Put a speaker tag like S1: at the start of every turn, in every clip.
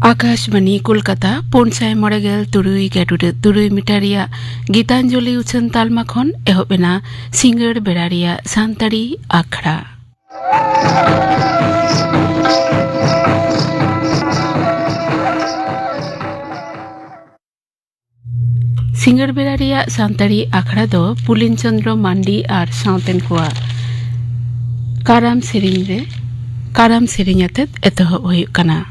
S1: आकाशवाणी कोलकाता पोनसाय मरेगेल तुरुई गेटुरे तुरुई मिटारिया गीतांजलि उछन तालमा खन एहोबेना सिंगर बेरारिया सान्ताड़ी आखड़ा सिंगर बेरारिया सान्ताड़ी आखड़ा दो पुलिन चंद्र मांडी और साउतेन कुआ काराम सेरिंग यातेत एतोहब हुयुग कना।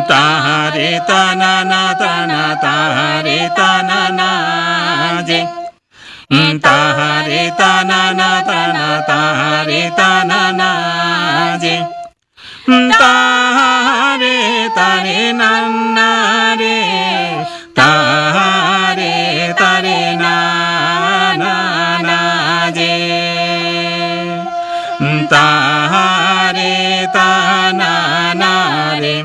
S2: तारे तना ना तना तारे तना ना जे तारे तना ना तना तारे तना ना जे तारे तारे नन्ना रे तारे तारे ना ना ना जे तारे तना ना रे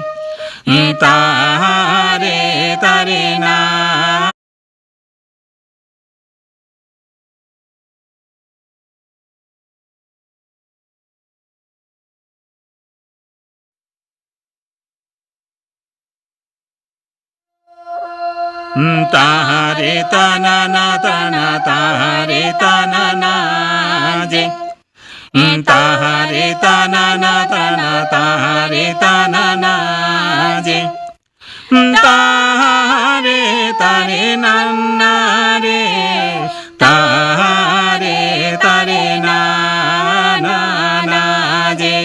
S2: तारे तारे ना तारे तना ना तना तारे तना ना जे तारे तना ना तना तारे तना ना जे तारे तारे नन्ना रे तारे तारे ना ना ना जे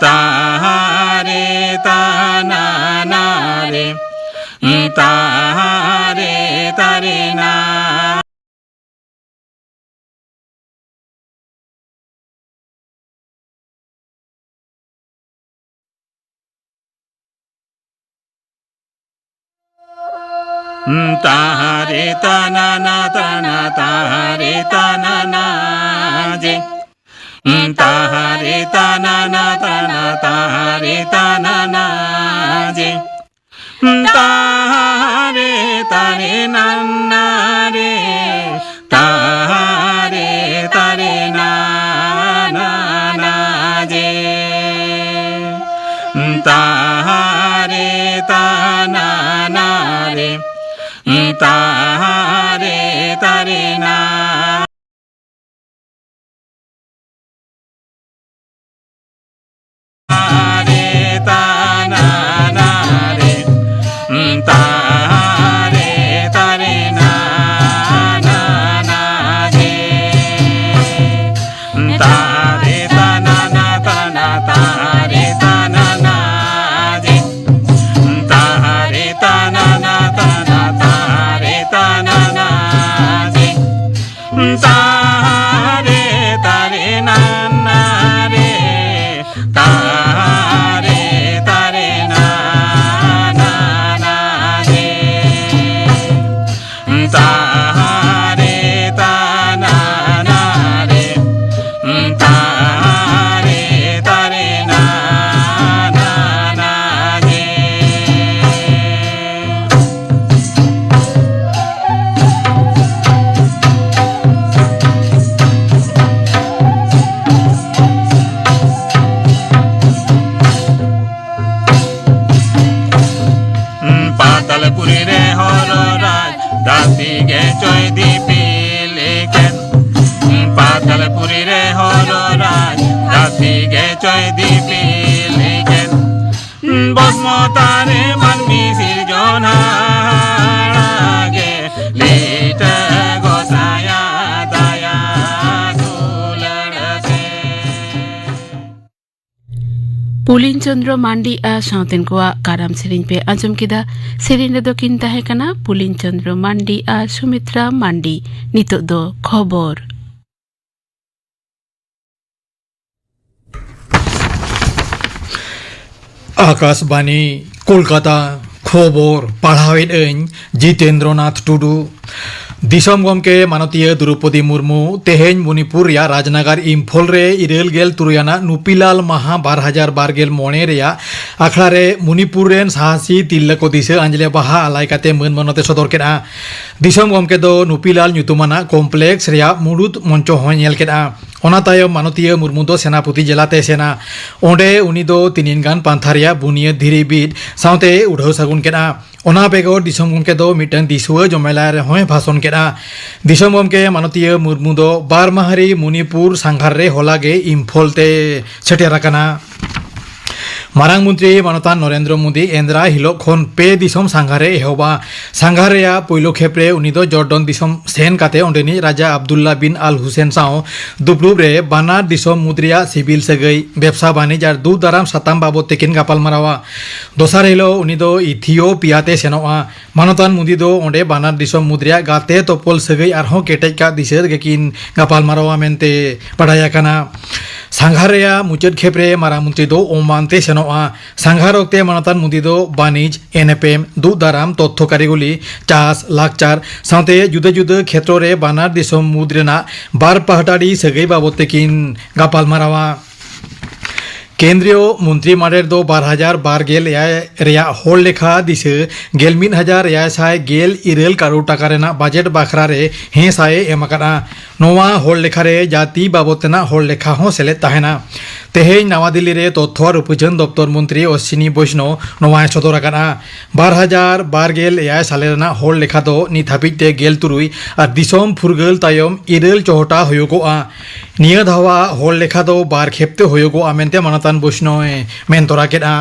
S2: तारे तना ना रे तारे तारे ना तारे तना ना तना तारे तना ना जे तारे तना ना तना तारे तना ना जे तारे तारे नन्ना रे तारे तारे ना ना ना जे तारे तना ना रे तारे तारे ना तारे तना ना रे तारे तारे ना ना ना जे तारे तना ना तना तारे तना ना जे तारे तना ना तना तारे तना ना जे तारे तारे ना ना रे तारे तारे ना ना ना जे तारे तना ना रे तारे तारे ना ना ना जे पातालपुरी रे हरो राज दासी गे चोय दीपी लेकेन पातालपुरी रे हरो राज दासी गे चोय दीपी लेकेन बसमतारे मानमी सिरजन हागे लेट गोसाया दया दुलड़से
S1: पुलिन चंद्र मांडी आ साउतेन कुआ काराम सेरिंग पे आजम किदा सेरिंग दो किन ताहे कना पुलिन चंद्र मांडी आ सुमित्रा मांडी नितो दो खबर
S3: आकाशवाणी कोलकाता खबर पढ़ावेद जितेंद्रनाथ टुडू दिसम गमके मानतीय द्रौपदी मुर्मू तेहेन मणिपुर या राजनगर इम्फल रे इरेल गेल तुरुयाना नुपीलाल महा 2012 रेया आखड़ा रे मणिपुर रेन साहसी तिल्ला को दिसे अंजले बाहा आलाय काते मन मनते सदर केदा दिसम गमके दो नुपीलाल ᱧᱩᱛᱩᱢᱟᱱᱟ कॉम्प्लेक्स रेया मुडुत मंचो होय नेल केदा ओना तायम मानतीय मुर्मू दो सेनापति जिलाते सेना ओंडे उनी दो तिनिन गान पांथारिया बुनिया धीरी बीट साउते उढ़ाव सागुन केदा ओना बेगोर दिसम गमके दो मिटन दिसुआ जमेला रे होय भाषण केदा दिसम गमके मानतीय मुर्मू दो बारमाहारी मणिपुर सांघार रे होलागे इम्फलते सेटेराकाना मारांग मंत्री मानतान नरेंद्र मोदी एंद्रा हिलोक खन पे दिसम सांघारे एहबा सांघारेया पहिलो खेप्रे उनी दो जर्डन दिसम सेन काते ओंडेनी राजा अब्दुल्ला बिन आल हुसैन साव दुप्लुब रे बानार दिसम मुद्रिया सिविल सगै बेबसा बानिज आर दू दाराम साताम बाबत तेकिन गापाल मारावा दोसार हिलो उनी दो इथियोपियाते सेनोआ मानतान मोदी दो ओंडे बानार दिसम मुद्रिया गाते तोपल सगै आरहों केटेज का दिसर गेकिन गापाल मारावा मेनते पढ़ाया काना सांघारेया मुचाद खेप्रे मारा मंत्री दो ओमानते सेनोआ सांघार ओक्ते मानतान मोदी दो बानिज एनएपएम दू दाराम तथ्य कारिगुली चास लाकचार साथे जुदा जुदा क्षेत्र रे बानार दिसम मुद्रेना बार पहाटाड़ी सगै बाबत तेकिन गापाल मारावा केंद्रीय मंत्री माडेर दो 2012 रेया होल लेखा दिसे 11,900 करोड़ टाका रेना बजेट बाखरा रे हे साए एमाकाना नोवा होल लेखा रे जाति बाबतना होल लेखा हो सेले ताहेना तेहेन नवा दिल्ली रे तथ्य और उपजन दप्तर मंत्री अश्विनी वैष्णव नोवा सदराकाना 2012 साले रेना होल लेखा दो निथापिते गेल तुरुई और दिसम फुरगल तायम इरेल चौहटा होयोगोआ निया धावा होल लेखा दो बार खेपते होयोगोआ मेनते मानतान वैष्णव मेनतोरा केदा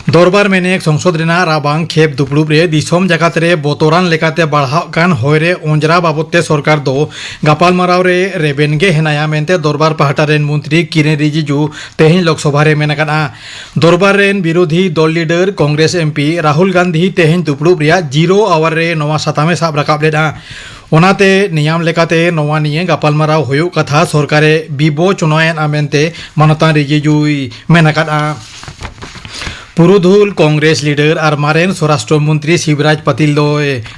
S3: दरबार मेनेक संसद रेना राबांग खेप दुपलुब रे दिसम जाकात रे बतरान लेकाते बाढ़ाव कान होयरे ओंजरा बाबते सरकार दो गापाल माराव रे रेबेनगे हेनाया मेनते दरबार पहाटा रेन मंत्री किरेन रिजिजू तेहेन लोकसभा रे मेनाकाना दरबार रेन विरोधी दल लीडर कांग्रेस एमपी राहुल गांधी तेहेन दुपलुब रिया 0 आवर रे नवा सातामे साब राकाब लेदा ओनाते नियम लेकाते नवा निये गापाल माराव होयो कथा सरकारे बिबोचनायन आमेनते मानतान रिजिजूई मेनाकाना पुरुधुल कांग्रेस लीडर और मारेन स्वराष्ट्र मंत्री शिवराज पाटिल दो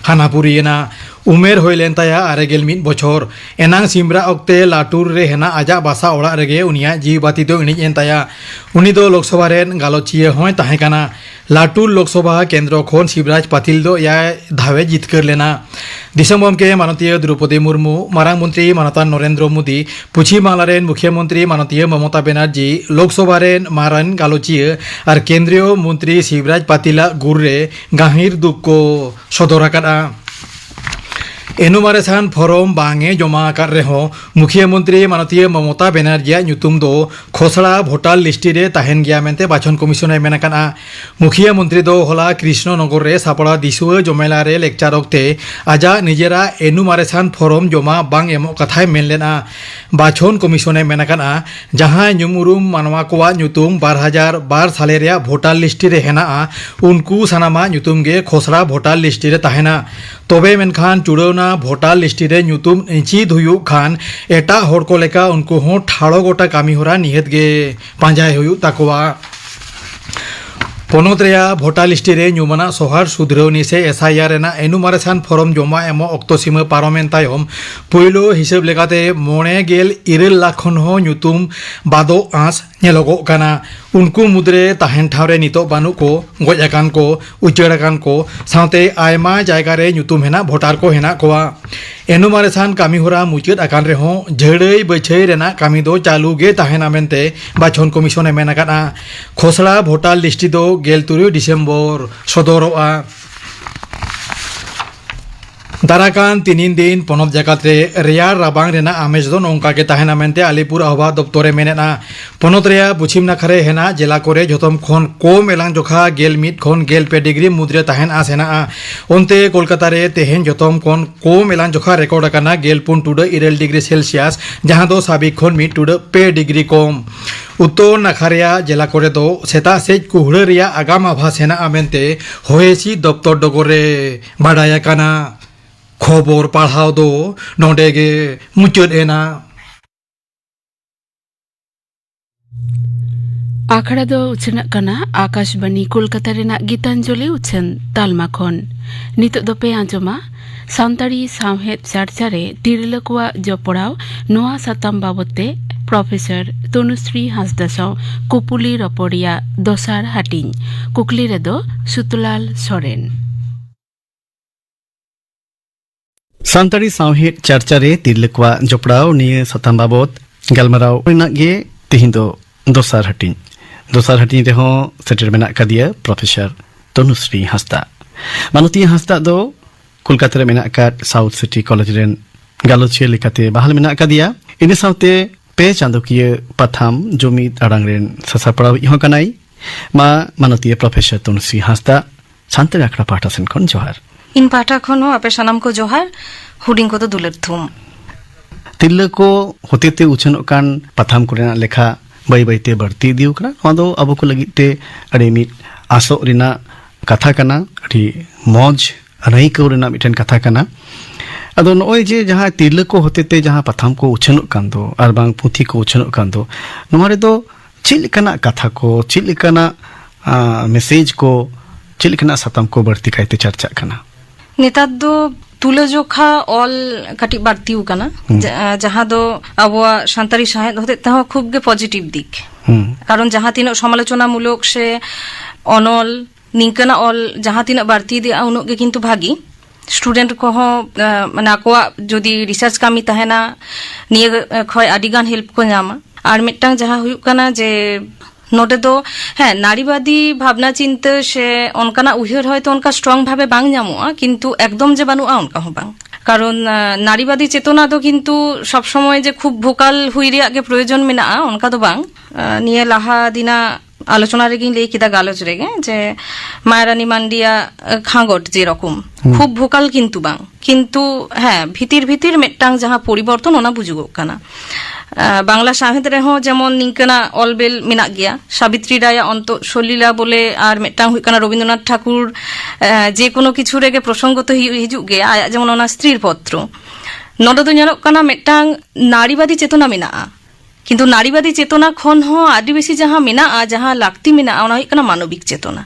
S3: हानापुरीना उमेर होइलेन ताया 61 बछर एनांग सिमरा ओक्ते लाटूर रे हेना आजा बासा ओड़ा रेगे उनिया जीव बाती दो इनिज एन ताया उनी दो लोकसभा रेन गालोचिया होय ताहे काना लाटूर लोकसभा केंद्र खोन शिवराज पाटिल दो या धावे जितकर लेना दिसम के मानतीय द्रौपदी मुर्मू मारांग मंत्री मानतान नरेंद्र मोदी पश्चिम बांग्ला रेन मुख्यमंत्री मानतीय ममता बेनार्जी लोकसभा रेन मारन गालोचिया और केंद्रीय मंत्री शिवराज पाटिला गुर्रे गाहिर दुख को सदराकाना एनुमारेशन फॉर्म बांगे जमा कर रहे मुख्यमंत्री मानतीय ममता बेनार्जिया ᱧᱩᱛᱩᱢ दो खोसड़ा भोटार लिस्ट रे ताहेन गया मेनते बाछन कमिशन मेनाकाना मुख्यमंत्री दो होला कृष्णनगर रे सापड़ा दिसुआ जमेला रे लेक्चर ओक्ते आजा निजेरा एनुमारेशन फॉर्म जमा बांग एमो कथाय मेन लेना बाछन कमिशन मेनाकाना जहां ᱧᱩᱢᱩᱨᱩᱢ मानवा कोवा ᱧᱩᱛᱩᱢ 2012 साले रे भोटार लिस्ट रे हेना उनको सानामा ᱧᱩᱛᱩᱢ गे खोसड़ा भोटार लिस्ट रे ताहेना तबे मेनखान चुड़ौना भोटार लिस्ट रे ᱧᱩᱛᱩᱢ इंचिद हुयु खान एटा होड़ को लेका उनको हो ठाड़ो गोटा कामी होरा निहत गे पांजाय हुयु ताकोवा पनत रेया भोटार लिस्ट रे ᱧᱩᱢᱟᱱᱟ सोहार सुधरौनी से एसआईआर रेना एनुमारेशन फॉर्म जमा एमो अक्तो सीमा पारमेन तायम पहिलो हिसाब लेकाते 9.9 लाख खन हो ᱧᱩᱛᱩᱢ बादो आस नेलोगो काना उनको मुद्रे ताहेन ठावरे नितो बानु को गज आकान को उचड़ आकान को साथे आयमा जायगा रे ᱧᱩᱛᱩᱢ हेना भोटार को हेना कोवा एनुमारेशन कामी होरा मुचाद आकान रे हो झड़ई बछई रेना कामी दो चालू गे ताहेना मेनते बाछन कमिशन मेनाकाना खोसड़ा भोटार लिस्ट दो 13 डिसेम्बर सदरोआ दाराकान 3 दिन पनब जाकात रे रेयार राबांग रेना आमेज दो नोंका के ताहेना मेनते आलीपुर आहवा दप्तरे मेनेना पनत रेया पश्चिम नाखारे हेना जिला करे जतम खन कम एलां जोखा 11 खन 12 डिग्री मुद्रे ताहेन आसेना ओनते कोलकाता रे तेहेन जतम खन कम एलां जोखा रेकर्ड आकाना 11.7 डिग्री सेल्सियस जहां दो साबिक खन 1.2 डिग्री कम उत्तर नाखारिया जिला करे दो सेता सेज कुहड़ रिया आगाम आभास हेना आमेनते होएसी दप्तर डगरे बाडाया काना खबर पढ़ाव दो नोडेगे मुचाद एना
S1: ᱟᱠᱷᱲᱟ ᱫᱚ ᱩᱪᱷᱟᱹᱱᱟᱜ ᱠᱟᱱᱟ ᱟᱠᱟশᱵᱟণী ᱠᱳᱞᱠᱟᱛᱟ ᱨᱮᱱᱟᱜ ᱜীতাᱧᱡᱚᱞᱤ ᱩᱪᱷᱟᱹᱱ ᱛᱟᱞᱢᱟ ᱠᱷᱚᱱ। ᱱᱤᱛᱚᱜ ᱫᱚᱯᱮ ᱟᱸᱡᱚᱢᱟ ᱥᱟᱱᱛᱟᱲᱤ ᱥᱟᱶᱦᱮᱫ ᱪᱟᱨᱪᱟ ᱨᱮ ᱛᱤᱨᱞᱟᱹ ᱠᱚᱣᱟᱜ ᱡᱚᱯᱲᱟᱣ ᱱᱚᱣᱟ ᱥᱟᱛᱟᱢ ᱵᱟᱵᱚᱫ ᱛᱮ ᱯᱨᱚᱯᱷᱮᱥᱚᱨ ᱛᱚᱱᱩᱥᱨী ᱦᱟᱸᱥᱫᱟ ᱥᱟᱶ ᱠᱩᱯᱩᱞᱤ ᱨᱚᱯᱚᱲ ᱨᱮᱭᱟᱜ ᱫᱚᱥᱟᱨ ᱦᱟᱹᱴᱤᱧ। ᱠᱩᱠᱞᱤ ᱨᱮᱫᱚ ᱥᱩᱛᱞᱟᱞ ᱥᱚᱨᱮᱱ।
S4: ᱥᱟᱱᱛᱟᱲᱤ ᱥᱟᱶᱦᱮᱫ ᱪᱟᱨᱪᱟ ᱨᱮ ᱛᱤᱨᱞᱟᱹ ᱠᱚᱣᱟᱜ ᱡᱚᱯᱲᱟᱣ ᱱᱤᱭᱟᱹ ᱥᱟᱛᱟᱢ ᱵᱟᱵᱚᱫ ᱜᱟᱞᱢᱟᱨᱟᱣ ᱨᱮᱱᱟᱜ ᱜᱮ ᱛᱮᱦᱮᱧ ᱫᱚ ᱫᱚᱥᱟᱨ ᱦᱟᱹᱴᱤᱧ। ᱫᱚᱥᱟर ᱦᱟᱹᱴᱤᱧ ᱨᱮᱦᱚᱸ ᱥᱮᱴᱮर ᱢᱮᱱᱟᱜ ᱠᱟᱫᱮᱭᱟ ᱯᱨᱚᱯᱷᱮᱥᱚᱨ ᱛᱚᱱᱩᱥᱨী ᱦᱟᱸᱥᱫᱟ। ᱢᱟᱱᱚᱛᱤᱭᱟᱹ ᱦᱟᱸᱥᱫᱟ ᱫᱚ ᱠᱳᱞᱠᱟᱛᱟ ᱨᱮ ᱢᱮᱱᱟᱜ ᱟᱠᱟᱫ ᱥᱟᱣᱩᱛᱷ ᱥᱤᱴᱤ ᱠᱚᱞᱮᱡᱽ ᱨᱮᱱ ᱜᱟᱞᱚᱪᱤᱭᱟᱹ ᱞᱮᱠᱟᱛᱮ ᱵᱟᱦᱟᱞ ᱢᱮᱱᱟᱜ ᱠᱟᱫᱮᱭᱟ। ᱤᱱᱟᱹ ᱥᱟᱶᱛᱮ 2 ᱪᱟᱸᱫᱳᱠᱤᱭᱟᱹ ᱯᱟᱛᱷᱟᱢ ᱡᱩᱢᱤᱫ ᱟᱲᱟᱝ ᱨᱮᱱ ᱥᱟᱥᱟᱯᱲᱟᱣᱤᱡ ᱦᱚᱸ ᱠᱟᱱᱟᱭ। ᱢᱟ ᱢᱟᱱᱚᱛᱤᱭᱟᱹ ᱯᱨᱚᱯᱷᱮᱥᱚᱨ ᱛᱚᱱᱩᱥᱨী ᱦᱟᱸᱥᱫᱟ ᱥᱟᱱᱛᱟᱲᱤ ᱟᱠᱷᱲᱟ ᱯᱟᱦᱴᱟ ᱥᱮᱱ ᱠᱷᱚᱱ ᱡᱚᱦᱟᱨ।
S5: इन पाठा खन हो आपे सानाम को जोहार हुडिंग को तो दुलर थुम।
S4: ᱛᱤᱨᱞᱟᱹ ᱠᱚ ᱦᱚᱛᱮᱛᱮ ᱩᱪᱷᱟᱹᱱᱚᱜ ᱠᱟᱱ ᱯᱟᱛᱷᱟᱢ ᱠᱚᱨᱮᱱᱟᱜ ᱞᱮᱠᱷᱟ ᱵᱟᱹᱭ ᱵᱟᱹᱭᱛᱮ ᱵᱟᱹᱲᱛᱤ ᱤᱫᱤᱣ ᱠᱟᱱᱟ। ᱱᱚᱣᱟ ᱫᱚ ᱟᱵᱚ ᱠᱚ ᱞᱟᱹᱜᱤᱫ ᱛᱮ ᱟᱹᱰᱤ ᱢᱤᱫ ᱟᱥᱚᱜ ᱨᱮᱱᱟᱜ ᱠᱟᱛᱷᱟ ᱠᱟᱱᱟ, ᱟᱹᱰि ᱢᱚᱡᱽ ᱟᱹᱱᱟᱹᱭᱠᱟᱹᱣ ᱨᱮᱱᱟᱜ ᱢᱤᱫᱴᱮᱱ ᱠᱟᱛᱷᱟ ᱠᱟᱱᱟ। ᱟᱫᱚ ᱱᱚᱜᱼᱚᱭ ᱡᱮ ᱡᱟᱦᱟᱸ ᱛᱤᱨᱞᱟᱹ ᱠᱚ ᱦᱚᱛᱮᱛᱮ ᱡᱟᱦᱟᱸ ᱯᱟᱛᱷᱟᱢ ᱠᱚ ᱩᱪᱷᱟᱹᱱᱚᱜ ᱠᱟᱱ ᱫᱚ ᱟᱨ ᱵᱟᱝ ᱯᱩᱛᱷᱤ ᱠᱚ ᱩᱪᱷᱟᱹᱱᱚᱜ ᱠᱟᱱ ᱫᱚ ᱱᱚᱣᱟ ᱨᱮᱫᱚ ᱪᱮᱫ ᱞᱮᱠᱟᱱᱟᱜ ᱠᱟᱛᱷᱟ ᱠᱚ, ᱪᱮᱫ ᱞᱮᱠᱟᱱᱟᱜ ᱢᱮᱥᱮᱡᱽ ko ᱪᱮᱫ ᱞᱮᱠᱟᱱᱟᱜ ᱥᱟᱛᱟᱢ ko ᱵᱟᱹᱲᱛᱤ ᱠᱟᱭᱛᱮ ᱪᱟᱨᱪᱟᱜ ᱠᱟᱱᱟ?
S5: नेतार दो तुलाजोखा ऑल कटी बाड़तीव कना जहां दो आबोआ सान्ताड़ी साहित्य होते तह खूब गे पॉजिटिव दिक कारण जहां तीन समालोचना मूलक से अनल निंकना ऑल जहां तीन बाड़ती दे उनोग गे किंतु भागी स्टूडेंट को हो माने आकोआ जदि रिसर्च कामी तहेना निये खय आदिगान हेल्प को नामा आर मिट्टांग जहां हुयुग कना जे नोटे दो है नारीवादी भावना चिंता से उनका उहर हयतो उनका स्ट्रंग भावे बांग नामोआ किंतु एकदम जे बानुआ उनका हो बांग कारण नारीवादी चेतना दो किंतु सब समय जे खूब भोकाल हुई रिया गे प्रयोजन मेनाआ उनका दो बांग निये लाहा दिना आलोचना रेगिन लई किदा गालोच रेगे जे मायरानी मांडिया खांगट जे रकम खूब भोकाल किंतु बांग किंतु हाँ भीतिर भीतिर मिट्टांग जहां परिवर्तन ओना बुजुगोग काना। बांग्ला साहित्य रेहो जेमन निंकना अलबेल मेनाग गया सावित्री राया अंत सलीला बोले आर मिट्टांग हुई काना रवींद्रनाथ ठाकुर जे कोनो किछु रेगे प्रसंगत हिजुग गया आया जेमन ओना स्त्रीर पत्र नोडे दो नेलोग काना मिट्टांग नारीवादी चेतना मेनाआ किंतु नारीवादी चेतना खन हो आदि बेसी जहां मेनाआ जहां लाक्ति मेनाआ ओना हुई काना मानविक चेतना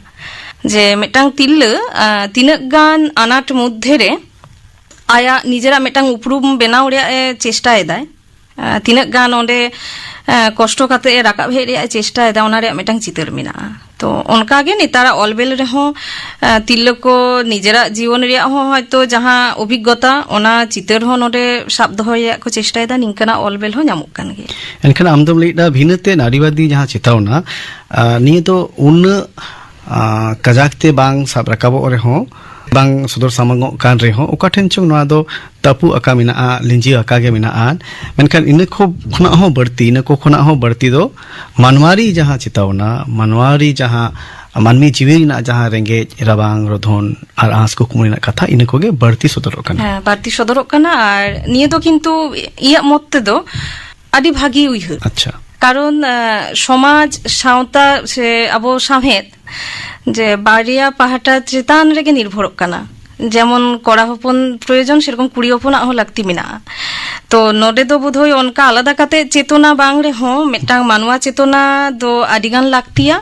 S5: जे मिट्टांग तिरला तिनाग गान आनाट मध्य रे आया निजेरा मिट्टांग उपरूम बेनाव रेया चेष्टा एदाय तीनक गान ओंडे कष्ट काते राकाब हेज रेया चेष्टा एदा ओना रेया मिट्टांग चितर मेनाआ तो उनका गे नेतारा अलबेल रेहो तिरला को निजेरा जीवन रेया हो हयतो जहां अभिज्ञता ओना चितर हो नोडे साब दोहय को चेष्टा एदा निंकना अलबेल हो ᱧᱟᱢᱚᱜ ᱠᱟᱱ ᱜᱮᱭᱟ।
S4: एनखान आमदम लैदा भिनते नारीवादी जहां चेतावना निये तो उन कजाकते बांग साब राकाबो रेहो बांग सदर सामंगो कान रेहो ओका ठेन चों नोआ दो तापु आका मेनाआ लिंजी आका गे मेनाआ मेनखान इन को खना हो बढ़ती इन को खना हो बढ़ती दो मानवारी जहां चितावना मानवारी जहां मानवी जीवी ना जहां रेंगे राबांग रोधन और आस को कुमरिना कथा इन को गे बढ़ती सदरक कना
S5: हां बढ़ती सदरक कना आर निये दो किंतु इया मत दो आदि भागी उइहर
S4: अच्छा
S5: कारण समाज सावता से अबो साहेद जे बारिया पाहाटा चेतान रेगे निर्भरक कना जेमन कड़ा हपन प्रयोजन सेरकम कुड़ी हपना हो लागती मेनाआ तो नोडे दो बोधहय उनका आलादा काते चेतना बांग रेहो मिट्टांग मानवा चेतना दो आदिगान लागतिया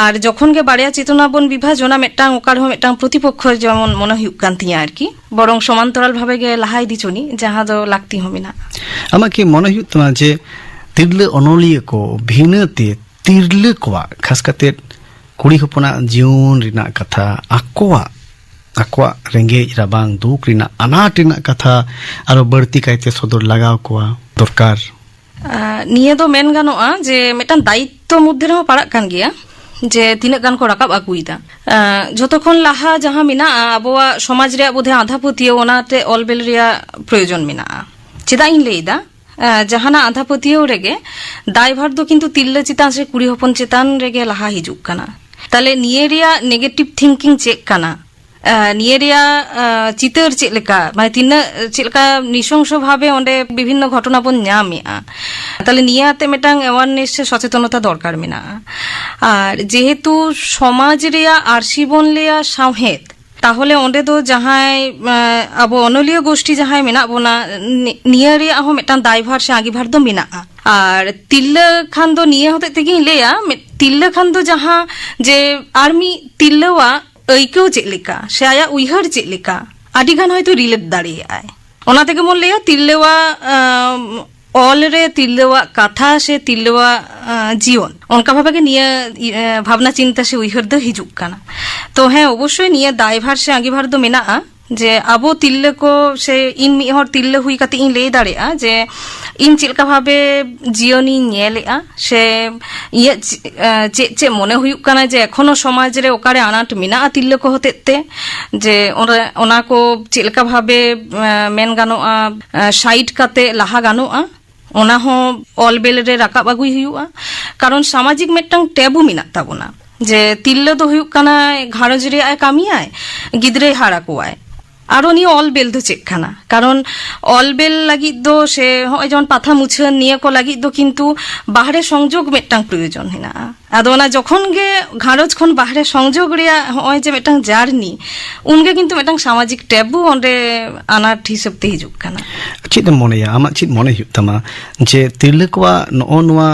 S5: आर जखन गे बारिया चेतना बन विभाजना मिट्टांग ओकार हो मिट्टांग प्रतिपक्ष जेमन मने हुयुग कान तिया आरकी बरং समान्तराल भावे गे लाहा इदि चुनी जहां दो लागती हो मेना
S4: आमाके मने हुयुग तमा जे तिरले अनलिया को भिनते तिरले कोआ खास काते कुड़ी हपना जीवन रिना कथा आकोआ रेंगे राबांग दुख रिना अनाट रिना कथा आरो बढ़ती कायते सदर लगाव कोआ दरकार
S5: निये दो मेन गानोआ जे मिटान दायित्व मध्य रे पाड़ाग कान गिया जे तिनाग गान को राकाब आगुइदा जतक्षण लाहा जहां मेना आबोआ समाज रे बोधे आधा पतियो ओनाते अलबेल रिया प्रयोजन मेना चेदा इन लेइदा जहाना आधा पतियो रेगे दायभार दो किंतु तिल्ला चितान से कुड़ी हपन चितान रेगे लाहा हिजुग कना ताले निये रिया नेगेटिव थिंकिंग चेक कना निये रिया चितर चेक लेका माने तिना चेक लेका निशंस भावे ओंडे विभिन्न घटना बन ᱧᱟᱢᱮᱜᱼᱟ ताले निये आते मिटांग अवेयरनेस से सचेतनता दरकार मेनाआ आर जेहेतु समाज रिया आरसी बन लेया सावहेद তাহলে ওঁᱰে দো জাহাই আবো অনলীয় গোষ্ঠী জাহাই মেনা বোনা নিয়ে রে আহ মিটাং দায়ভার সে আগিভার দো মেনা আর তিল্লা খান দো নিয়ে হতে তেগি লেয়া তিল্লা খান দো জাহা যে আর্মি তিল্লাওয়া ᱟᱹᱭᱠᱟᱹᱣ ᱪᱮᱫ ᱞᱮᱠᱟ ᱥᱮ ᱟᱭᱟᱜ ᱩᱭᱦᱟᱹᱨ ᱪᱮᱫ ᱞᱮᱠᱟ ᱟᱹᱰᱤ ᱜᱟᱱ ᱦᱚᱭᱛᱳ ᱨᱤᱞᱮᱴ ᱫᱟᱲᱮᱭᱟᱜᱼᱟᱭ ᱚᱱᱟ ᱛᱮᱜᱮ ᱵᱚᱱ ᱞᱟᱹᱭᱟ ᱛᱤᱨᱞᱟᱹᱣᱟᱜ ᱚᱞ ᱨᱮ ᱛᱤᱨᱞᱟᱹᱣᱟᱜ ᱠᱟᱛᱷᱟ ᱥᱮ ᱛᱤᱨᱞᱟᱹᱣᱟᱜ ᱡᱤᱭᱚᱱ ᱚᱱᱠᱟ ᱵᱷᱟᱵᱮ ᱜᱮ ᱱᱤᱭᱟᱹ ᱵᱷᱟᱵᱱᱟ ᱪᱤᱱᱛᱟ ᱥᱮ ᱩᱭᱦᱟᱹᱨ ᱫᱚ ᱦᱤᱡᱩᱜ ᱠᱟᱱᱟ ᱛᱚ ᱦᱮᱸ ᱚᱵᱚᱥᱥᱳᱭ ᱱᱤᱭᱟᱹ ᱫᱟᱭᱵᱷᱟᱨ ᱥᱮ ᱟᱸᱜᱤᱵᱷᱟᱨ ᱫᱚ ᱢᱮᱱᱟᱜᱼᱟ যে আবো তিল্লা কো সে ইন মি হর তিল্লা হুই কাতে ইন লেই দাড়েয়া যে ইন চিলকা ভাবে জিয়নি নেলেয়া সে ইয়ে চে চে মনে হুইক কানা যে এখনো সমাজ রে ওকারে আনাট মিনা তিল্লা কো হতেতে যে ওনা কো চিলকা ভাবে মেন গানোয়া সাইড কাতে লাহা গানোয়া ওনা হো অলবেল রে রাকাব আগুই হুইউয়া কারণ সামাজিক মেটটাং ট্যাবু মিনা তাবোনা যে তিল্লা দো হুইক কানা ঘারজ রে আয় কামিয়ায় গিদরে হারা কোয়ায় আরো নিয়ে অলবেল দো চেকখানা কারণ অলবেল লাগিত দো সে হয় যেমন পাথা মুছান নিয়ে কো লাগিত দো কিন্তু বাহারে সংযোগ মেটটাং প্রয়োজন হেনা আদো না যখন গে ঘারজ খন বাহারে সংযোগ রিয়া হয় যে মেটটাং জার্নি উনগে কিন্তু মেটটাং সামাজিক ট্যাবু অন্ডে আনার হিসাব তে হিজুক কানা
S4: ᱪᱮᱫ ᱮᱢ ᱢᱚᱱᱮᱭᱟ ᱟᱢᱟᱜ ᱪᱮᱫ ᱢᱚᱱᱮ ᱦᱩᱭᱩᱜ ᱛᱟᱢᱟ ᱡᱮ ᱛᱤᱨᱞᱟᱹ ᱠᱚᱣᱟᱜ ᱱᱚᱜᱼᱚ ᱱᱚᱣᱟ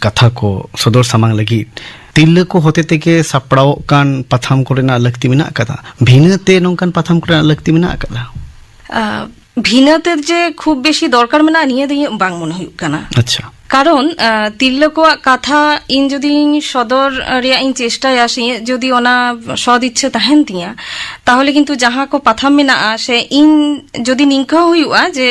S4: ᱠᱟᱛᱷᱟ ᱠᱚ ᱥᱚᱫᱚᱨ ᱥᱟᱢᱟᱝ ᱞᱟᱹᱜᱤᱫ ᱛᱤᱨᱞᱟᱹ ᱠᱚ ᱦᱚᱛᱮ ᱛᱮᱜᱮ ᱥᱟᱯᱲᱟᱣᱚᱜ ᱠᱟᱱ ᱯᱟᱛᱷᱟᱢ ᱠᱚᱨᱮᱱᱟᱜ ᱞᱟᱹᱠᱛᱤ ᱢᱮᱱᱟᱜ ᱟᱠᱟᱫᱟ ᱵᱷᱤᱱᱟᱹᱛᱮ ᱱᱚᱝᱠᱟᱱ ᱯᱟᱛᱷᱟᱢ ᱠᱚᱨᱮᱱᱟᱜ ᱞᱟᱹᱠᱛᱤ ᱢᱮᱱᱟᱜ ᱟᱠᱟᱫᱟ
S5: ভিনাতে যে খুব বেশি দরকার মেনা নিয়ে দিয়ে বাং মনে হুইক কানা
S4: আচ্ছা
S5: কারণ তিল্লা কোয়াক কাথা ইন যদি সদর রিয়া ইন চেষ্টায় আসি যদি ওনা সদ ইচ্ছে তাহেন দিয়া তাহলে কিন্তু যাহা কো পাথাম মেনা সে ইন যদি নিঙ্কা হুইউয়া যে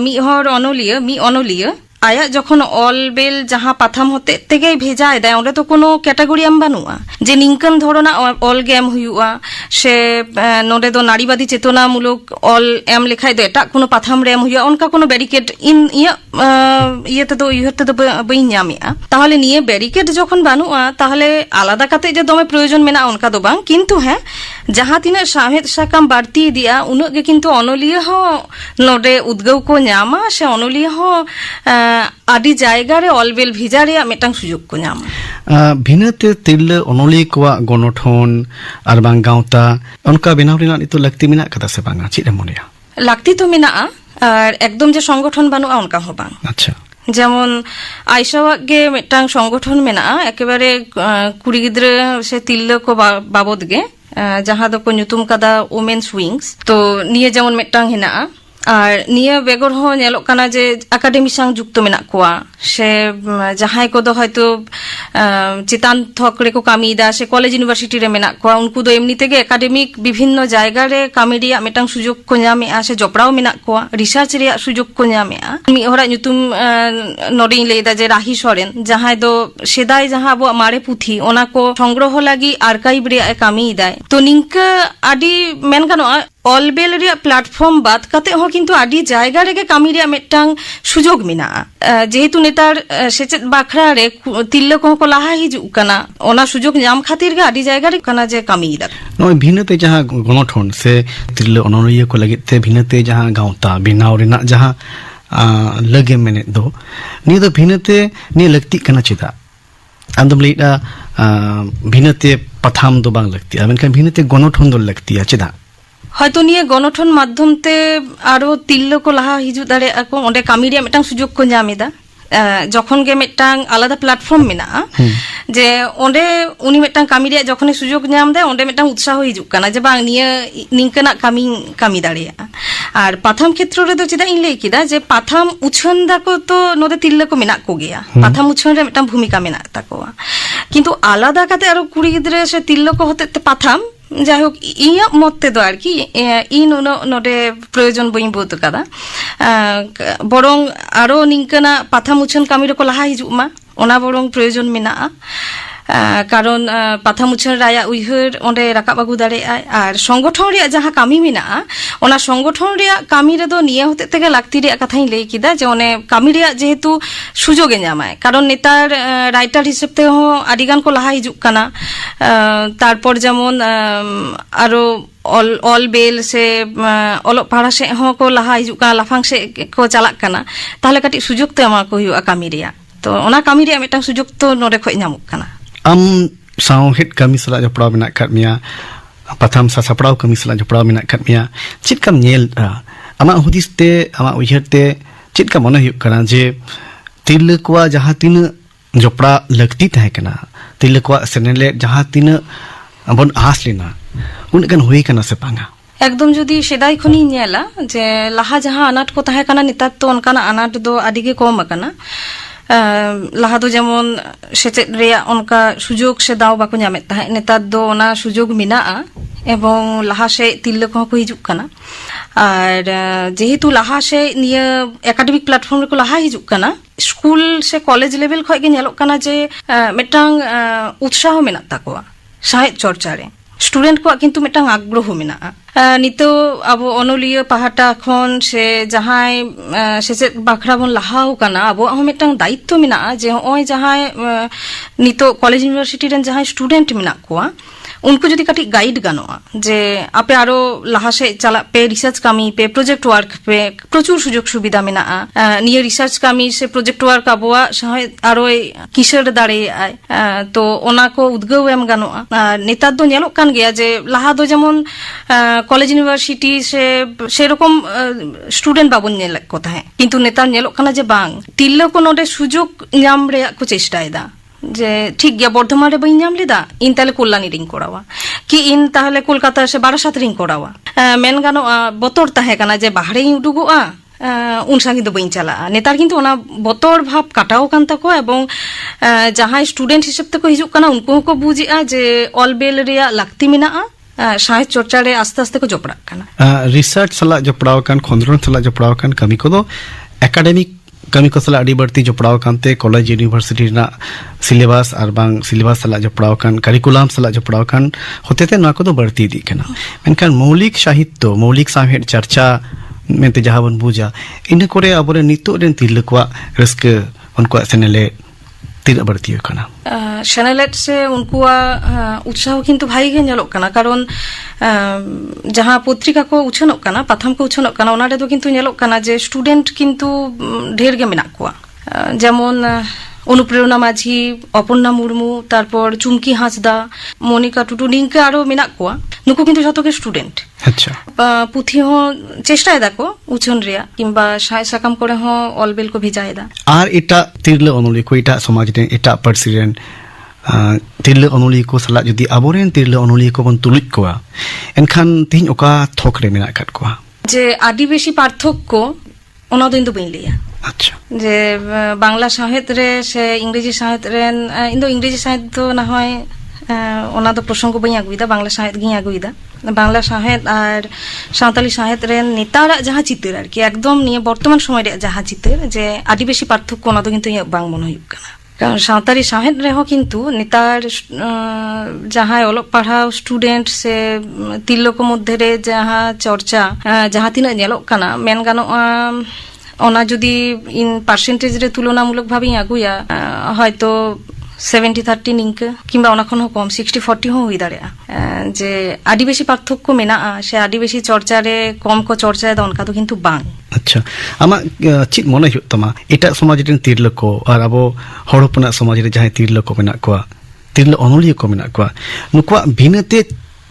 S5: মি হর অনলিয়া মি অনলিয়া আয়া যখন অলবেল যাহা পাথাম হতে থেকে ভেজায় দেয় ওটা তো কোনো ক্যাটাগরি এম বানুয়া যে নিঙ্কন ধরনা অল গেম হুইউয়া সে নোডে দো নারীবাদী চেতনামূলক অল এম লেখায় দো এটা কোনো পাথাম রেম হুইয়া অনকা কোনো ব্যারিকেড ইন ইয়েতে তো ইহতে তো বই নামিয়া তাহলে নিয়ে ব্যারিকেড যখন বানুয়া তাহলে আলাদা কাতে যে দমে প্রয়োজন মেনা অনকা দো বাং কিন্তু হ্যাঁ যাহা তিনা সাহেদ সাকাম বাড়তি দিয়া উনক গে কিন্তু অনলিয়া হ নোডে উদ্গৌ কো নামা সে অনলিয়া হ আদি জায়গারে অলবেল ভিজা রে মেটাং সুযোগ কো নামা
S4: ᱵᱷᱤᱱᱟᱹᱛᱮ ᱛᱤᱨᱞᱟᱹ ᱚᱱᱚᱞᱤᱭᱟᱹ ᱠᱚᱣᱟᱜ ᱜᱚᱱᱚᱴᱷᱚᱱ ᱟᱨ ᱵᱟᱝ ᱜᱟᱶᱛᱟ ᱚᱱᱠᱟ ᱵᱮᱱᱟᱣ ᱨᱮᱱᱟᱜ ᱱᱤᱛᱚᱜ ᱞᱟᱹᱠᱛᱤ ᱢᱮᱱᱟᱜ ᱠᱟᱫᱟ ᱥᱮ ᱵᱟᱝᱟ ᱪᱮᱫ ᱮᱢ ᱢᱚᱱᱮᱭᱟ
S5: লাকতি তো মেনা আর একদম যে সংগঠন বানুয়া অনকা হ বাং
S4: আচ্ছা
S5: যেমন আইসাওয়াক গে মিটাং সংগঠন মেনা একেবারে কুড়ি গিদ্রে সে তিল্লা কো বাবদ গে যাহা দো কো nyutum kada women's wings তো নিয়ে যেমন মিটাং হেনা আর নিয়ে বেগর হ নেলক কানা যে একাডেমি সাং যুক্ত মেনা কোয়া সে যাহাই কো দো হয়তো চিতান থকরে কো কামিদা সে কলেজ ইউনিভার্সিটি রে মেনা কোয়া উনকু দো এমনি থেকে একাডেমিক বিভিন্ন জায়গা রে কামি রিয়া মিটাং সুযোগ কো ᱧᱟᱢে আসে জপড়াও মেনা কোয়া রিসার্চ রিয়া সুযোগ কো ᱧᱟমে মি হরা nyutum নডিং লেদা যে রাহি সরেন যাহাই দো সেদাই যাহা আবো মারে পুথি ওনা কো সংগ্রহ লাগি আর্কাইভ রে কামি দেয় তো নিঙ্কা আডি মেন গানো অলবেল রিয়া প্ল্যাটফর্ম বাদ কাতে হ কিন্তু আডি জায়গা রেগে কামি রিয়া মিটাং সুযোগ মেনা যেহেতু নেতার সেচেত বাখরা রে তিল্লা কো লাহা হিজুক কানা ওনা সুযোগ ᱧᱟᱢ খাতির গে আডি জায়গা রে কানা যে কামি দা
S4: ᱱᱚᱜᱼᱚᱭ ᱵᱷᱤᱱᱟᱹᱛᱮ ᱡᱟᱦᱟᱸ ᱜᱚᱱᱚᱴᱷᱚᱱ ᱥᱮ ᱛᱤᱨᱞᱟᱹ ᱚᱱᱚᱞᱤᱭᱟᱹ ᱠᱚ ᱞᱟᱹᱜᱤᱫ ᱛᱮ ᱵᱷᱤᱱᱟᱹᱛᱮ ᱡᱟᱦᱟᱸ ᱜᱟᱶᱛᱟ ᱵᱮᱱᱟᱣ ᱨᱮᱱᱟᱜ ᱡᱟᱦᱟᱸ ᱞᱟᱹᱜᱮ ᱢᱮᱱᱮᱫ ᱫᱚ ᱱᱤᱭᱟᱹ ᱫᱚ ᱵᱷᱤᱱᱟᱹᱛᱮ ᱱᱤᱭᱟᱹ ᱞᱟᱹᱠᱛᱤᱜ ᱠᱟᱱᱟ ᱪᱮᱫᱟᱜ ᱟᱢᱫᱚᱢ ᱞᱟᱹᱭᱮᱫᱟ ᱵᱷᱤᱱᱟᱹᱛᱮ ᱯᱟᱛᱷᱟᱢ ᱫᱚ ᱵᱟᱝ ᱞᱟᱹᱠᱛᱤᱜᱼᱟ ᱢᱮᱱᱠᱷᱟᱱ ᱵᱷᱤᱱᱟᱹᱛᱮ ᱜᱚᱱᱚᱴᱷᱚᱱ ᱫᱚ ᱞᱟᱹᱠᱛᱤᱜᱼᱟ ᱪᱮᱫᱟᱜ
S5: হয়তো নিয়ে গণঠন মাধ্যমতে আরো তিল্লা কো লাহা হিজুক দাঁড়িয়ে আকো অন্ডে কামি রিয়া মিটাং সুযোগ কো ᱧᱟᱢᱮᱫᱟ যখন গে মিটাং আলাদা প্ল্যাটফর্ম মেনা যে অন্ডে উনি মিটাং কামি রিয়া যখন সুযোগ ᱧᱟᱢ দেয় অন্ডে মিটাং উৎসাহ হিজুক কানা যে বাং নিয়ে নিঙ্কানা কামি দাঁড়িয়ে আর পাথাম ক্ষেত্র রে তো চিদা ইন লেই কিদা যে পাথাম উছন দাকো তো নদে তিল্লা কো মেনা কো গিয়া পাথাম উছন রে মিটাং ভূমিকা মেনা তাকোয়া কিন্তু আলাদা কাতে আরো কুড়ি গিদ্রে সে তিল্লা কো হতে পাথাম যাই হোক ইয়া মতে তো আর কি ইন নোডে প্রয়োজন বই বোধ কাদা বরং আরো নিঙ্কানা পাথা মুছন কামির কো লাহা হিজুক মা ওনা বরং প্রয়োজন মেনা কারণ পাথা মুছন রায়া উইহার ওন্ডে রাকাব আগু দাঁড়িয়ে আর সংগঠন রিয়া যাহা কামি মেনা ওনা সংগঠন রিয়া কামি রে দো নিয়ে হতে থেকে লাকতি রিয়া কথাই লেই কিদা যে ওনে কামি রিয়া যেহেতু সুযোগে ᱧামায় কারণ নেতার রাইটার হিসেবে হ আদিগান কো লাহা হিজুক কানা তারপর যেমন আরো অলবেল সে অলক পাড়া সে হ কো লাহা হিজুক কানা লাফাং সে কো চালাক কানা তাহলে কাটি সুযোগ তো এমা কো হুইউয়া কামি রিয়া তো ওনা কামি রিয়া মিটাং সুযোগ তো নোডে খoj ᱧᱟᱢᱚᱜ ᱠᱟᱱᱟ
S4: ᱟᱢ ᱥᱟᱶᱦᱮᱫ ᱠᱟᱹᱢᱤ ᱥᱟᱞᱟᱜ ᱡᱚᱯᱲᱟᱣ ᱢᱮᱱᱟᱜ ᱟᱠᱟᱫ ᱢᱮᱭᱟ patham sasaprau kami sala joprau menak kat mia chit kam nyel ama hudis te ama uiher te chit kam mone huyuk kana je tirla kwa jaha tina jopra lakti tahe kana tirla kwa senele jaha tina bon aas lena un kan hui kana se panga
S5: একদম যদি সেদাই খনি নেলা যে লাহা যাহা আনাট কো তাহে কানা নিতার তো অনকানা আনাট দো আদিগে কম আকানা লাহা দো যেমন সেচেদ রেয়া অনকা সুযোগ সে দাও বাকো ñamet তাহে নেতার দো ওনা সুযোগ মিনাআ এবং লাহা সে তিল্লে কো কো হিজুক কানা আর যেহেতু লাহা সে নিয়ে একাডেমিক প্ল্যাটফর্ম রে কো লাহা হিজুক কানা স্কুল সে কলেজ লেভেল খয় গে ñelok কানা যে মেটাং উৎসাহ মেনাত তাকোয়া সাহিত্য চর্চারে স্টুডেন্ট কো কিন্তু মেটাং আগ্রহ মেনাআ নিতো আবো অনলিয়া পাহাটা এখন সে যাহাই সেচেদ বাখরা বন লাহাও কানা আবো আহ মেটাং দায়িত্ব মেনাআ যে ওই যাহাই নিতো কলেজ ইউনিভার্সিটি রেন যাহাই স্টুডেন্ট মেনা কোয়া उनको যদি কাটি গাইড গানোয়া যে আপে আরো লাহাসে চালা পে রিসার্চ কামি পে প্রজেক্ট ওয়ার্ক পে প্রচুর সুযোগ সুবিধা মেনাআ নিয়ে রিসার্চ কামি সে প্রজেক্ট ওয়ার্ক আবোয়া সহায় আরো কিসের দাঁড়ে তো ওনাকো উদ্গেও এম গানোয়া নেতার দো ñelok কান গিয়া যে লাহা দো যেমন কলেজ ইউনিভার্সিটি সে সেরকম স্টুডেন্ট বাবন ñel কথা হ্যাঁ কিন্তু নেতার ñelok কানা যে বাং তিল্লে কো নোডে সুযোগ ñam রেয়া কো চেষ্টায়দা যে ঠিক গিয়া বর্ধমান রে বই ñam লিদা ইন তাহলে কল্যাণী রিং করাওয়া কি ইন তাহলে কলকাতা সে 12 রিং করাওয়া মেন গানো বতর তাহে কানা যে বাহারে উডুগোয়া উন সাঙ্গি দো বই চালা নেতার কিন্তু ওনা বতর ভাব কাটাও কান তাকো এবং যাহাই স্টুডেন্ট হিসেব তে কো হিজুক কানা উনকো কো বুঝিয়া যে অলবেল রিয়া লাগতি মিনাআ সাহিত্য চর্চারে আস্তে আস্তে কো জপড়া কানা
S4: রিসার্চ সালা জপড়াও কান খন্দ্রন সালা জপড়াও কান কামি কো দো academic kami ko sala adi barti joprao kante college university na syllabus ar bang syllabus sala joprao kan curriculum sala joprao kan hotete na ko do barti di kana menkan maulik sahityo maulik samhet charcha mente jahabon buja ina kore abore nito den tilkwa risk unko senele तिर बढ़ती है खाना
S5: शैनेलेट से उनको उत्साह किंतु भाई गे ñelok kana karon jaha পত্রিকা ko uchanok kana patham ko uchanok kana onare do kintu ñelok kana je student kintu ঢের গে মেনা কোয়া যেমন অনুপ্রেরণা মাঝি অপর্ণা মুর্মু তারপর চুমকি হাঁসদা মনিকা টুটু নিংকে আরো মেনা কোয়া নুকু কিন্তু শতকে স্টুডেন্ট
S4: আচ্ছা
S5: পুথি হ চেষ্টায় দেখো উছন রিয়া কিংবা সায় সাকাম করে হ অলবেল কো ভিজায় দা
S4: আর এটা তিরলে অনুলি কো এটা সমাজ রে এটা পারসিরেন তিরলে অনুলি কো সালা যদি আবরেন তিরলে অনুলি কো বন তুলুক কোয়া এনখান তিন ওকা থকরে মেনা কাট কোয়া
S5: যে আদিবাসী পার্থক্য ওনা দিন তো বইলিয়া
S4: আচ্ছা
S5: যে বাংলা সাহিত্য রে সে ইংরেজি সাহিত্য রেন ইন্দো ইংরেজি সাহিত্য না হয় ওনা তো প্রসঙ্গ বই আগুইদা বাংলা সাহিত্য গিয়ে আগুইদা বাংলা সাহিত্য আর সাঁওতালি সাহিত্য রেন নেতারা যাহা চিত্র আর কি একদম নিয়ে বর্তমান সময় যাহা চিত্র যে আদিবাসী পার্থক্য ওনা তো কিন্তু বাং মনে হইব কানা কারণ সাঁওতালি সাহিত্য রেহ কিন্তু নেতার যাহা অলপ পাড়াও স্টুডেন্ট সে তিল্লক মধ্যে রে যাহা চর্চা যাহা তিনা ñelok কানা মেন গানো ওনা যদি ইন পার্সেন্টেজ রে তুলনামূলক ভাবে আগুয়া হয়তো 70-30 নিংকে কিংবা অনাখন কম 60-40 হই দাঁড়া যে আদিবাসী পার্থক্য মেনা সে আদিবাসী চর্চারে কম কো চর্চায় দনকা তো কিন্তু বাং
S4: আচ্ছা আমা চিত মনে হই তমা এটা সমাজ রে তিরলক আর আবো হড়পনা সমাজ রে যাই তিরলক মেনা কোয়া তিরল অনুলিয় কো মেনা কোয়া নুকোয়া ভিনতে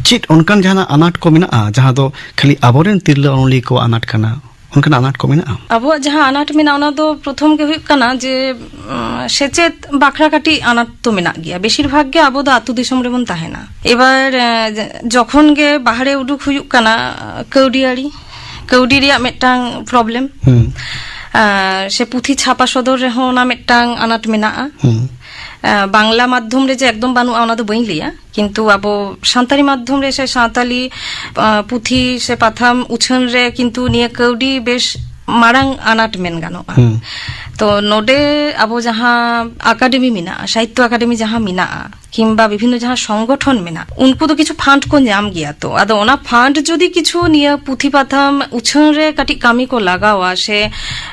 S4: চিত অনকান জানা আনাট কো মেনা যাহা দো খালি আবরেন তিরল অনুলি কো আনাট কানা उनका अनाट को मेना
S5: अब जहाँ अनाट मेना ओना दो प्रथम के हुई कना जे सेचेत बाखरा काटी अनाट तो मेना गया बेशिरभाग गे अब दो आतु दिसम रे बन ताहेना एबार जखन गे बाहरे उडुक हुई कना कौडी रिया मेटांग प्रॉब्लम से पुथी छापा सदर रे हो ना मेटांग अनाट मेना বাংলা মাধ্যম রে যে একদম বানু ওনা তো বই লিয়া কিন্তু আবো সাঁওতালি মাধ্যম রে সে সাঁওতালি পুথি সে পাথাম উছন রে কিন্তু নিয়ে কৌডি বেশ মারাং আনাট মেন গানো তো নোডে আবো যাহা একাডেমি মিনা সাহিত্য একাডেমি যাহা মিনা কিংবা বিভিন্ন যাহা সংগঠন মেনা উনকু তো কিছু ফান্ড কো ñam গিয়া তো আদো ওনা ফান্ড যদি কিছু নিয়ে পুথি পাথাম উছন রে কাটি কামি কো লাগাওয়া সে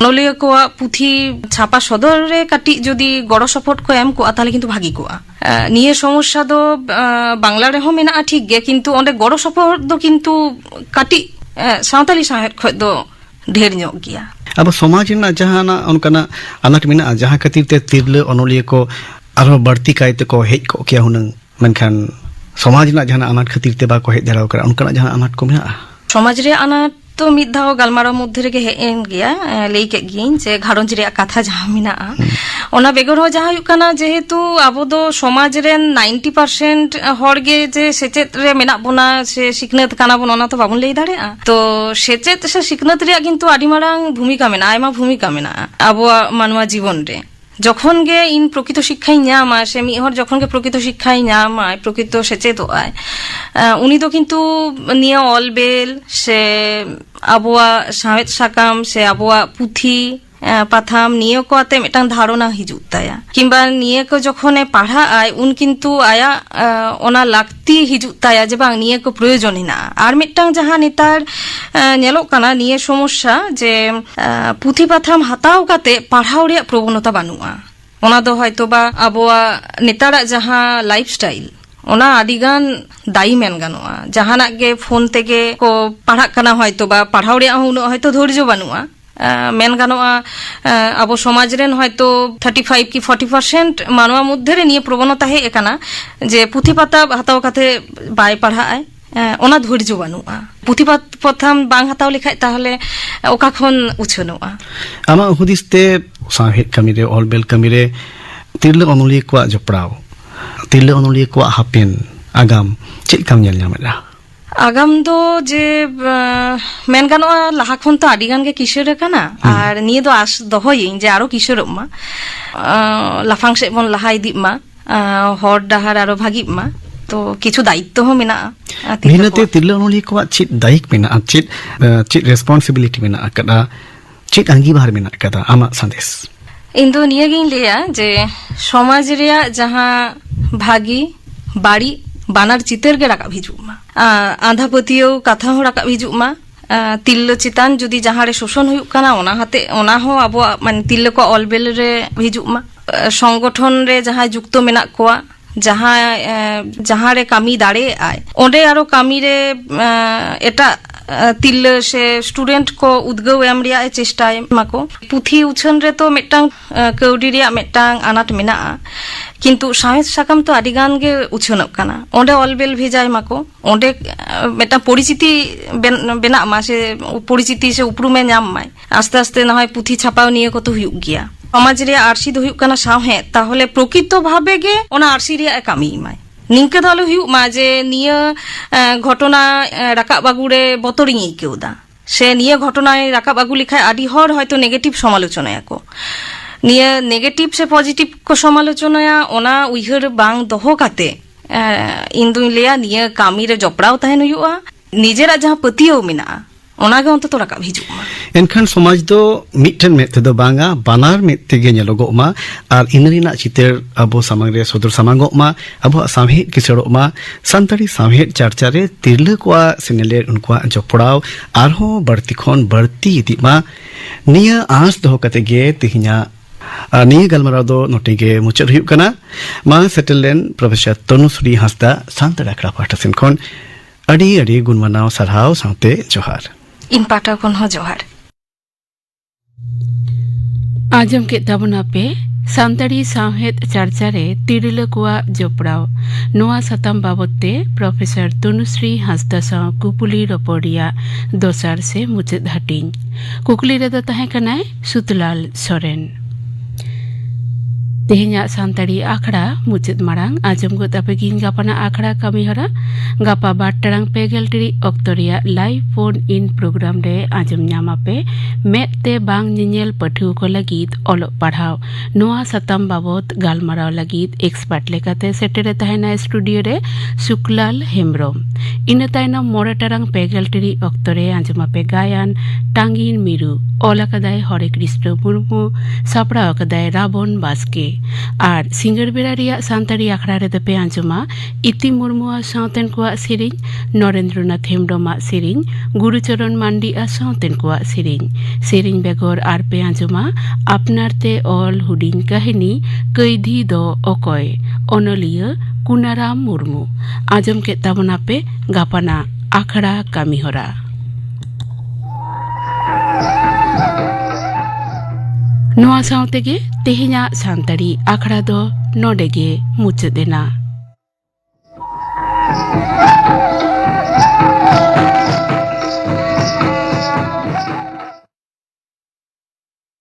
S5: নলিয়া কো পুথি ছাপা সদর রে কাটি যদি গড় সাপোর্ট কো এম কো তাহলে কিন্তু ভাগি কোয়া নিয়ে সমস্যা তো বাংলা রে হো মেনা ঠিক গে কিন্তু অনেক গড় সাপোর্ট তো কিন্তু কাটি সাঁওতালি সাহিত্য খ দো ढेर ñok gya
S4: अब समाज ना जहाना उनका अनाट मेना जहां खातिर ते तिरले अनुलिय को आरो बढ़ती कायते को हेज को क्या हुनंग मनखान समाज ना जहां अनाट खातिर ते बा को हेज दाड़ाव करा उनका जहां अनाट को मेना
S5: समाज रे अनाट तो मिद धाव गालमाराव मध्य रे हे एन गया लई के गिन जे घारंज रे कथा जहां मिना ओना बेगर हो जहां हुयु कना जेहेतु आबो दो समाज रे 90% हर गे जे सेचेत रे मेना बोना से सिकनत काना बोन ओना तो बाबुन लई दाड़े तो सेचेत से सिकनत रे किंतु आडी मारांग भूमिका मेना आयमा भूमिका मेना आबो मानवा जीवन रे যখন গে ইন প্রকৃত শিক্ষাই নামা সে মিহর যখন গে প্রকৃত শিক্ষাই নামায় প্রকৃত সেচেত আয় উনি তো কিন্তু নিয়ে অলবেল সে আবুয়া সাহেদ সাকাম সে আবুয়া পুথি পাথাম নিয়ে को आते मिटांग धारणा हिजुग ताया किंबा निये को जखने पढ़ा आय उन किंतु आया ओना लागती हिजुग ताया जे बांग निये को प्रयोजन हिना आर मिटांग जहां नेतार नेलो काना निये समस्या जे पुथि पाथाम हाताव काते पढ़ाव रे प्रवणता बानुआ ओना दो हयतो बा आबोआ नेतारा जहां लाइफस्टाइल ओना आदिगान दायी मेन गानोआ जहानाक गे फोन तेगे को पढ़ा काना हयतो बा पढ़ाव रे उनो हयतो धैर्य बानुआ मेन गानोआ आबो समाज रेन हयतो 35 की 40% मानवा मध्य रे निये प्रवणता हे एकाना जे पुथि पाता हाताव काते बाय पढ़ाय ओना धैर्य बानुआ पुथि पाथाम बांग हाताव लेखाय ताहले ओका खन उछनोआ
S4: आमा हुदिसते साहेब कमी रे ऑलबेल कमी रे तिरले अनोलिया को जपड़ाव तिरले अनोलिया को हापेन आगाम चेक काम नेल ᱧᱟᱢᱮᱫᱟ
S5: आगाम दो जे मेन गानोआ लाहा खन तो आडिगान गे किशोर काना आर निये दो आस दहोयिन जे आरो किशोर मा लाफांग से बन लाहा इदि मा हर डाहार आरो भागी मा तो किछु दायित्व हो मेना
S4: मिनते तिरले अनोलिया को चित दायिक मेना चित रेस्पॉन्सिबिलिटी मेना कदा चित अंगीभार मेना कदा आमा संदेश
S5: इंदो निये गिन लेया जे समाज रेया जहां भागी बाड़ी बानार चितर गे राकाब हिजुग मा आंधापतियो कथा हो राकाब हिजुग मा तिल्लो चितान जुदी जहां रे शोषण हुयुग काना ओना हाते ओना हो आबो माने तिल्लो को अलबेल रे हिजुग मा संगठन रे जहां जुक्त मेना कोआ जहां रे कामी दाड़े आय ओंडे आरो कामी रे एटा तिल्लो से स्टूडेंट को उद्गव एम रिया चेष्टाय माको पुथि उछन रे तो मेटांग कौडी रिया मेटांग अनाट मेना किंतु साहेद साकाम तो आदिगान गे उछनक काना ओंडे अलबेल भेजाय माको ओंडे मेटा परिचिति बेना मा से परिचिति से उपरुमे नाम माय आस्ते आस्ते ना होय पुथि छापाव निये को तो हुयुग गिया समाज रे आरसी दो हुयुग काना साहे ताहले प्रकृत भावे गे ओना आरसी रिया कामी माय निंके दालो हुयुग मा जे निये घटना राकाब आगुरे बतरिंग इकेउदा से निये घटना राकाब आगु लिखाय आदि हर हयतो नेगेटिव समालोचनायाको निये नेगेटिव से पॉजिटिव को समालोचनाया ओना उइहर बांग दोहो काते इंदुई लेया निये कामी रे जपड़ाव तहन हुयुआ निजेरा जहां पतियो मेना ओना गे अंत तो राकाब हिजुमा
S4: एनखान समाज दो मिटन में ते दो बांगा बानार में तेगे नेलोगो मा आर इनरिना चितेर अबो सामंग रे सदर सामंगो मा अबो सामहे किसड़ो मा संतरी सामहे चर्चा रे तिरले कोआ सिनेले उनकोआ जपड़ाव आरहो बढ़ती खन बढ़ती इति मा निया आस दो कते गे तिहिना निया गलमराव दो नोटे गे मुचर हुयुग कना मा सेटलेन प्रोफेसर तनुश्री हांसदा सांतड़ आखड़ा पाठा सेन खन अडी अडी गुणमानाव सरहाव साथे जोहार
S5: इन पाटा कोन हो जोहार
S1: आजम के तबना पे सानताड़ी साहेद चर्चा रे तिरले कोआ जोपड़ाव नोआ सतम बाबते प्रोफेसर तनुश्री हांसदा सा कुपुली रपोडिया दोसार से मुचद हटिंग कुकुली रे द तहे कनाय सुतलाल सोरेन तेहnya सानताड़ी आखड़ा मुचद मारांग आजम गो तापेगिन गापाना आखड़ा कमी हरा गापा 12 टारांग 5 टिरी ऑक्टोरिया लाइव फोन इन प्रोग्राम रे आजम ᱧᱟᱢᱟ पे मेते बांग निनेल पठु को लगित ओलो पढ़ाव नोआ सतम बाबत गालमाराव लगित एक्सपर्ट लेकाते सेटेरे तहना स्टूडियो रे सुकलाल हेमब्रम इन तायना 9 टारांग 5 टिरी ऑक्टोरे आजम पे गायन टांगिन मिरु ओला कदाय हरे कृष्ण मुर्मू सापड़ा कदाय रावण बास्के आर सिंगर बेरा रिया सानताड़ी आखड़ा रे दपे आंजुमा इति मुर्मुआ सावतेन कोआ सिरिंग नरेंद्रनाथ हेमब्रमा सिरिंग गुरुचरण मांडी आ सावतेन कोआ सिरिंग बेगोर आर पे आंजुमा आपनारते ऑल हुडिंग काहिनी कैदी दो ओकय ओनलिया कुनाराम मुर्मू आजम के ताबना पे गापाना आखड़ा कामीहरा नोआ सावतेगे तेहिना सानताड़ी आखड़ा दो नोडेगे मुचदेना
S6: Thank you.